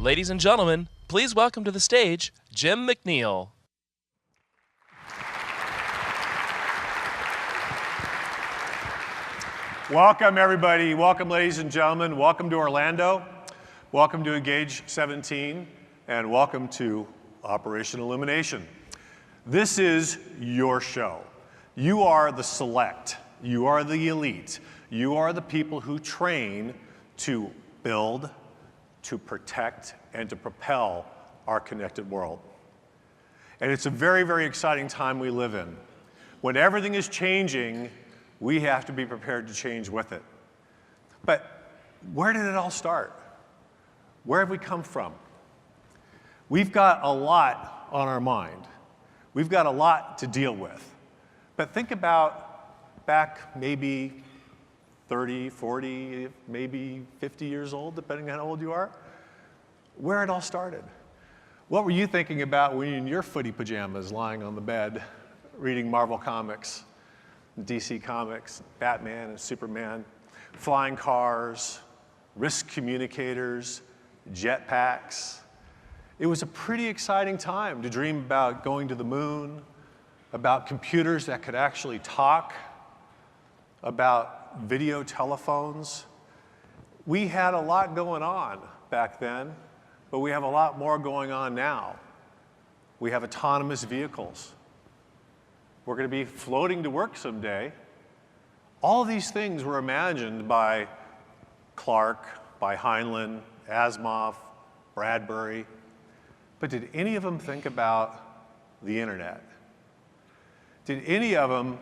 Ladies and gentlemen, please welcome to the stage, Jim McNiel. Welcome, everybody. Welcome, ladies and gentlemen. Welcome to Orlando. Welcome to Engage 17. And welcome to Operation Illumination. This is your show. You are the select. You are the elite. You are the people who train to build, to protect, and to propel our connected world. And it's a very, very exciting time we live in. When everything is changing, we have to be prepared to change with it. But where did it all start? Where have we come from? We've got a lot on our mind. We've got a lot to deal with. But think about back maybe 30, 40, maybe 50 years old, depending on how old you are, where it all started. What were you thinking about when you're in your footy pajamas lying on the bed, reading Marvel Comics, DC Comics, Batman and Superman, flying cars, risk communicators, jetpacks? It was a pretty exciting time to dream about going to the moon, about computers that could actually talk, about video telephones. We had a lot going on back then, but we have a lot more going on now. We have autonomous vehicles. We're going to be floating to work someday. All of these things were imagined by Clark, by Heinlein, Asimov, Bradbury. But did any of them think about the internet? Did any of them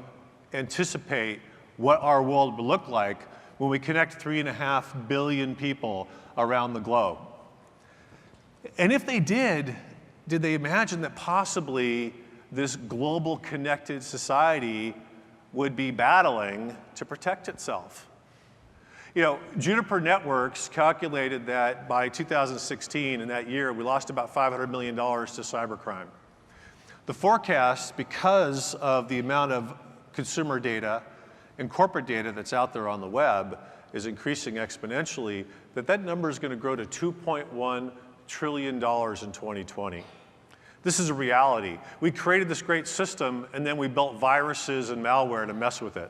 anticipate what our world would look like when we connect 3.5 billion people around the globe? And if they did they imagine that possibly this global connected society would be battling to protect itself? You know, Juniper Networks calculated that by 2016, in that year, we lost about $500 million to cybercrime. The forecast, because of the amount of consumer data and corporate data that's out there on the web, is increasing exponentially, that number is going to grow to $2.1 trillion in 2020. This is a reality. We created this great system, and then we built viruses and malware to mess with it.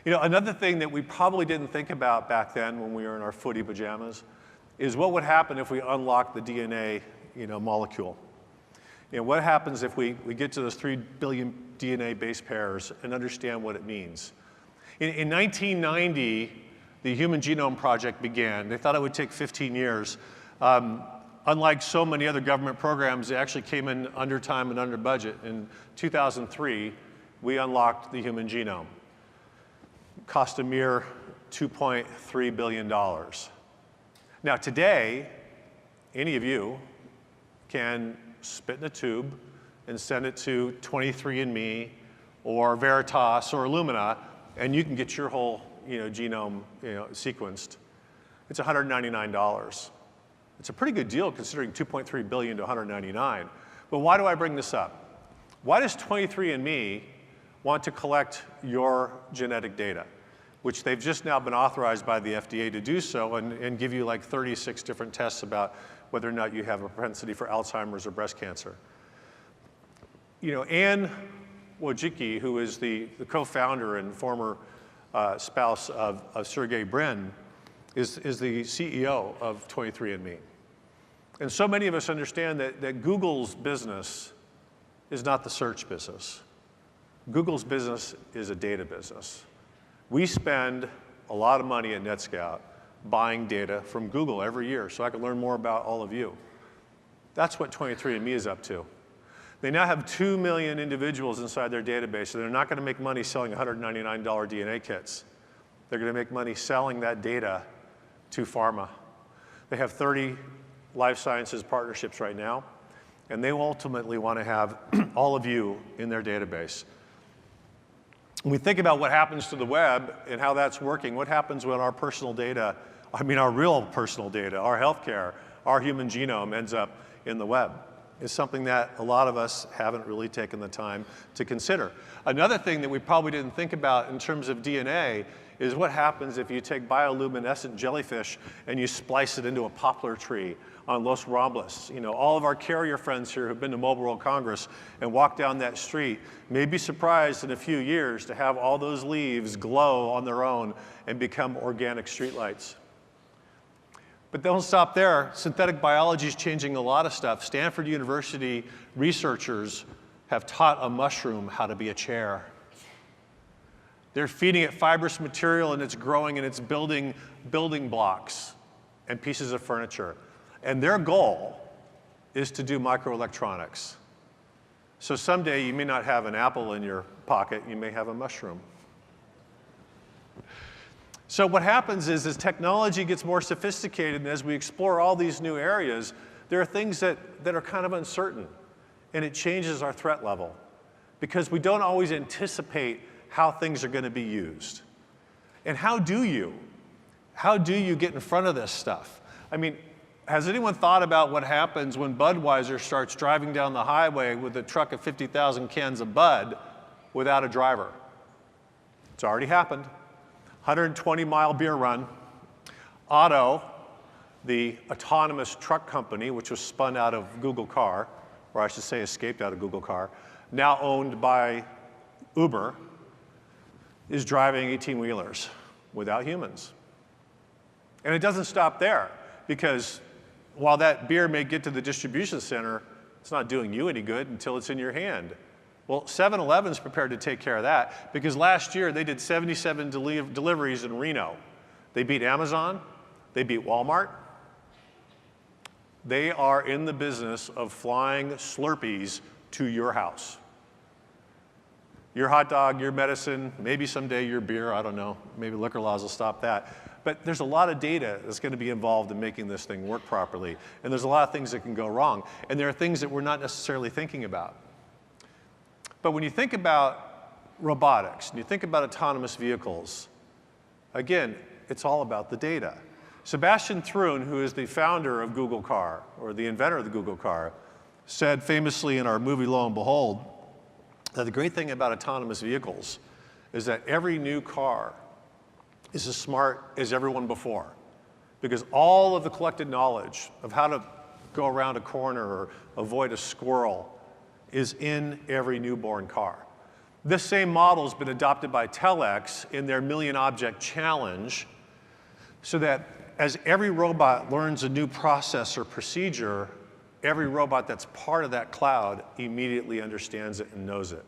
You know, another thing that we probably didn't think about back then when we were in our footy pajamas is what would happen if we unlocked the DNA, molecule. You know, what happens if we get to those 3 billion DNA base pairs and understand what it means? In 1990, the Human Genome Project began. They thought it would take 15 years. Unlike so many other government programs, it actually came in under time and under budget. In 2003, we unlocked the human genome. It cost a mere $2.3 billion. Now today, any of you can spit in a tube and send it to 23andMe or Veritas or Illumina, and you can get your whole genome sequenced. It's $199. It's a pretty good deal considering $2.3 billion to $199. But why do I bring this up? Why does 23andMe want to collect your genetic data, which they've just now been authorized by the FDA to do so and give you like 36 different tests about whether or not you have a propensity for Alzheimer's or breast cancer? Anne Wojcicki, who is the co-founder and former spouse of Sergey Brin, is the CEO of 23andMe. And so many of us understand that Google's business is not the search business. Google's business is a data business. We spend a lot of money at NETSCOUT buying data from Google every year so I can learn more about all of you. That's what 23andMe is up to. They now have 2 million individuals inside their database, so they're not going to make money selling $199 DNA kits. They're going to make money selling that data to pharma. They have 30 life sciences partnerships right now, and they ultimately want to have all of you in their database. When we think about what happens to the web and how that's working, what happens when our personal data, our real personal data, our healthcare, our human genome ends up in the web? is something that a lot of us haven't really taken the time to consider. Another thing that we probably didn't think about in terms of DNA is what happens if you take bioluminescent jellyfish and you splice it into a poplar tree on Los Robles. You know, all of our carrier friends here who've been to Mobile World Congress and walked down that street may be surprised in a few years to have all those leaves glow on their own and become organic streetlights. But don't stop there. Synthetic biology is changing a lot of stuff. Stanford University researchers have taught a mushroom how to be a chair. They're feeding it fibrous material and it's growing and it's building building blocks and pieces of furniture. And their goal is to do microelectronics. So someday you may not have an apple in your pocket, you may have a mushroom. So what happens is as technology gets more sophisticated and as we explore all these new areas, there are things that are kind of uncertain, and it changes our threat level because we don't always anticipate how things are going to be used. And how do you get in front of this stuff? I mean, has anyone thought about what happens when Budweiser starts driving down the highway with a truck of 50,000 cans of Bud without a driver? It's already happened. 120-mile beer run. Otto, the autonomous truck company, which was spun out of Google Car, or I should say escaped out of Google Car, now owned by Uber, is driving 18-wheelers without humans. And it doesn't stop there, because while that beer may get to the distribution center, it's not doing you any good until it's in your hand. Well, 7-Eleven's prepared to take care of that, because last year they did 77 deliveries in Reno. They beat Amazon, they beat Walmart. They are in the business of flying Slurpees to your house. Your hot dog, your medicine, maybe someday your beer, I don't know, maybe liquor laws will stop that. But there's a lot of data that's going to be involved in making this thing work properly. And there's a lot of things that can go wrong. And there are things that we're not necessarily thinking about. But when you think about robotics, and you think about autonomous vehicles, again, it's all about the data. Sebastian Thrun, who is the founder of Google Car, or the inventor of the Google Car, said famously in our movie Lo and Behold, that the great thing about autonomous vehicles is that every new car is as smart as everyone before, because all of the collected knowledge of how to go around a corner or avoid a squirrel is in every newborn car. This same model has been adopted by Telex in their Million Object Challenge, so that as every robot learns a new process or procedure, every robot that's part of that cloud immediately understands it and knows it.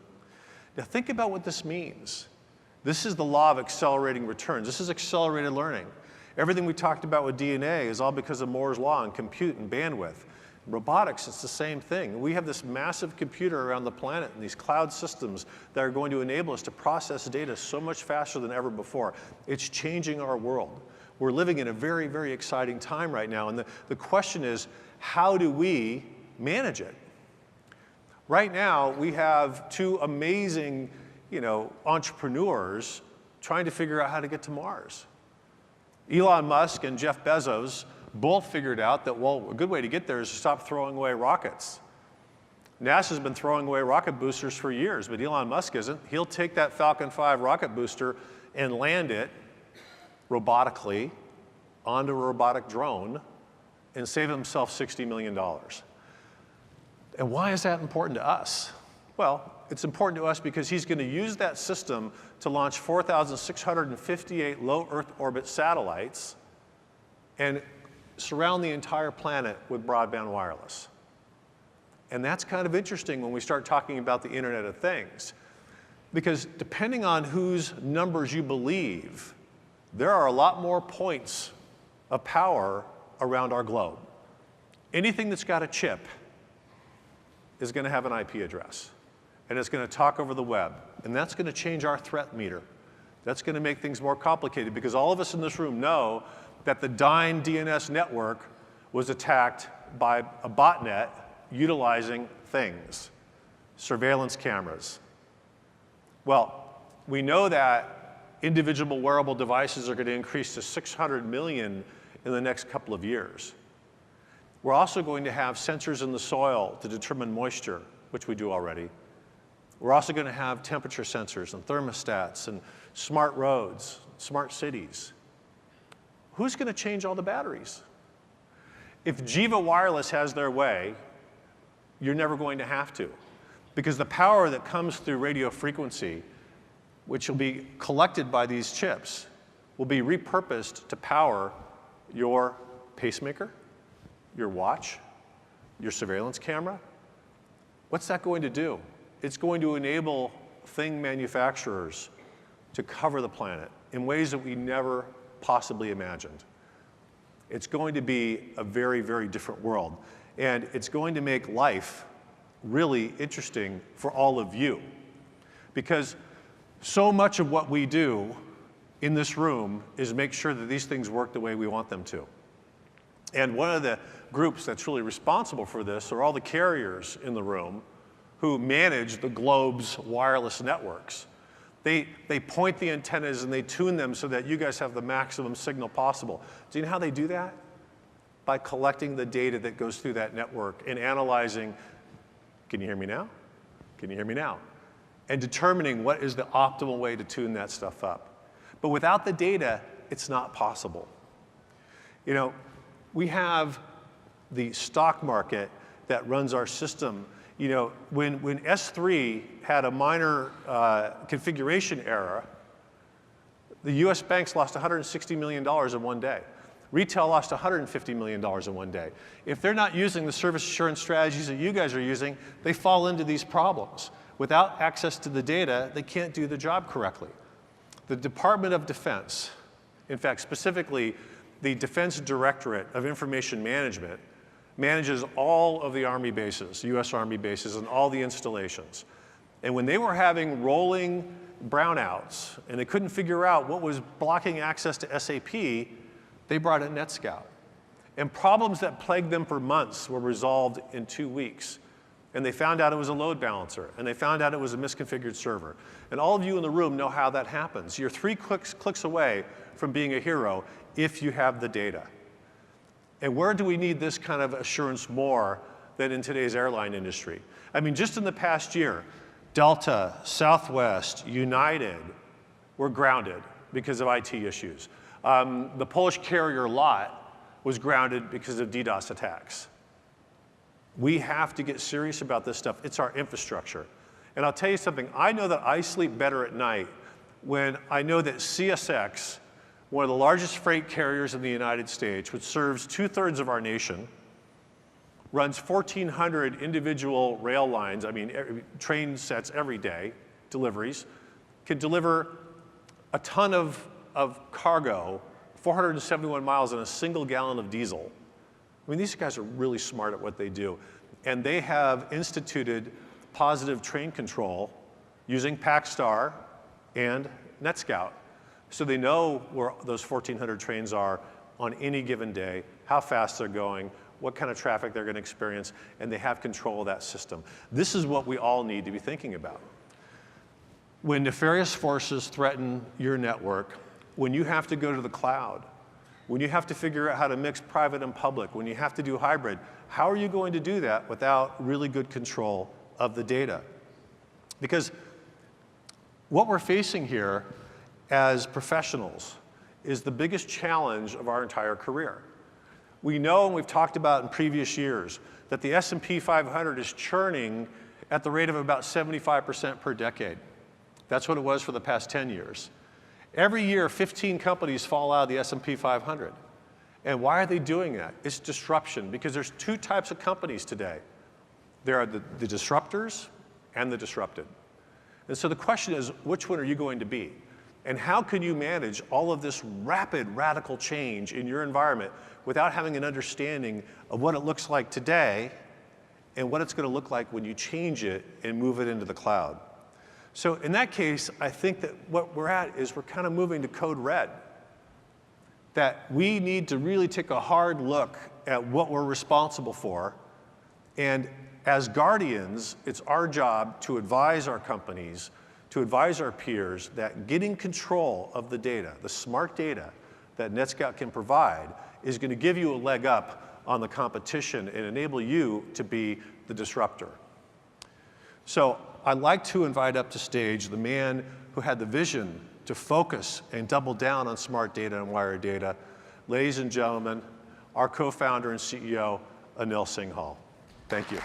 Now think about what this means. This is the law of accelerating returns. This is accelerated learning. Everything we talked about with DNA is all because of Moore's law and compute and bandwidth. Robotics, it's the same thing. We have this massive computer around the planet and these cloud systems that are going to enable us to process data so much faster than ever before. It's changing our world. We're living in a very, very exciting time right now. And the question is, how do we manage it? Right now, we have two amazing entrepreneurs trying to figure out how to get to Mars. Elon Musk and Jeff Bezos both figured out that, well, a good way to get there is to stop throwing away rockets. NASA's been throwing away rocket boosters for years, but Elon Musk isn't. He'll take that Falcon 5 rocket booster and land it robotically onto a robotic drone and save himself $60 million. And why is that important to us? Well, it's important to us because he's going to use that system to launch 4,658 low Earth orbit satellites and surround the entire planet with broadband wireless. And that's kind of interesting when we start talking about the Internet of Things, because depending on whose numbers you believe, there are a lot more points of power around our globe. Anything that's got a chip is going to have an IP address, and it's going to talk over the web, and that's going to change our threat meter. That's going to make things more complicated, because all of us in this room know that the Dyn DNS network was attacked by a botnet utilizing things, surveillance cameras. Well, we know that individual wearable devices are going to increase to 600 million in the next couple of years. We're also going to have sensors in the soil to determine moisture, which we do already. We're also going to have temperature sensors and thermostats and smart roads, smart cities. Who's going to change all the batteries? If Jiva Wireless has their way, you're never going to have to, because the power that comes through radio frequency, which will be collected by these chips, will be repurposed to power your pacemaker, your watch, your surveillance camera. What's that going to do? It's going to enable thing manufacturers to cover the planet in ways that we never possibly imagined. It's going to be a very, very different world. And it's going to make life really interesting for all of you. Because so much of what we do in this room is make sure that these things work the way we want them to. And one of the groups that's really responsible for this are all the carriers in the room who manage the globe's wireless networks. They point the antennas and they tune them so that you guys have the maximum signal possible. Do you know how they do that? By collecting the data that goes through that network and analyzing, can you hear me now? Can you hear me now? And determining what is the optimal way to tune that stuff up. But without the data, it's not possible. You know, we have the stock market that runs our system. You know, when S3 had a minor configuration error, the US banks lost $160 million in one day. Retail lost $150 million in one day. If they're not using the service assurance strategies that you guys are using, they fall into these problems. Without access to the data, they can't do the job correctly. The Department of Defense, in fact, specifically the Defense Directorate of Information Management, manages all of the Army bases, US Army bases, and all the installations. And when they were having rolling brownouts and they couldn't figure out what was blocking access to SAP, they brought in NETSCOUT. And problems that plagued them for months were resolved in 2 weeks. And they found out it was a load balancer, and they found out it was a misconfigured server. And all of you in the room know how that happens. You're 3 clicks away from being a hero if you have the data. And where do we need this kind of assurance more than in today's airline industry? I mean, just in the past year, Delta, Southwest, United were grounded because of IT issues. The Polish carrier LOT was grounded because of DDoS attacks. We have to get serious about this stuff. It's our infrastructure. And I'll tell you something, I know that I sleep better at night when I know that CSX, one of the largest freight carriers in the United States, which serves 2/3 of our nation, runs 1,400 individual rail lines, I mean, train sets every day, deliveries, can deliver a ton of cargo, 471 miles in a single gallon of diesel. I mean, these guys are really smart at what they do. And they have instituted positive train control using PacStar and NETSCOUT. So they know where those 1,400 trains are on any given day, how fast they're going, what kind of traffic they're going to experience, and they have control of that system. This is what we all need to be thinking about. When nefarious forces threaten your network, when you have to go to the cloud, when you have to figure out how to mix private and public, when you have to do hybrid, how are you going to do that without really good control of the data? Because what we're facing here as professionals is the biggest challenge of our entire career. We know, and we've talked about in previous years, that the S&P 500 is churning at the rate of about 75% per decade. That's what it was for the past 10 years. Every year, 15 companies fall out of the S&P 500. And why are they doing that? It's disruption, because there's 2 types of companies today. There are the disruptors and the disrupted. And so the question is, which one are you going to be? And how can you manage all of this rapid, radical change in your environment without having an understanding of what it looks like today and what it's going to look like when you change it and move it into the cloud? So in that case, I think that what we're at is we're kind of moving to code red. That we need to really take a hard look at what we're responsible for. And as guardians, it's our job to advise our companies, to advise our peers that getting control of the data, the smart data that NETSCOUT can provide, is going to give you a leg up on the competition and enable you to be the disruptor. So I'd like to invite up to stage the man who had the vision to focus and double down on smart data and wired data. Ladies and gentlemen, our co-founder and CEO, Anil Singhal. Thank you.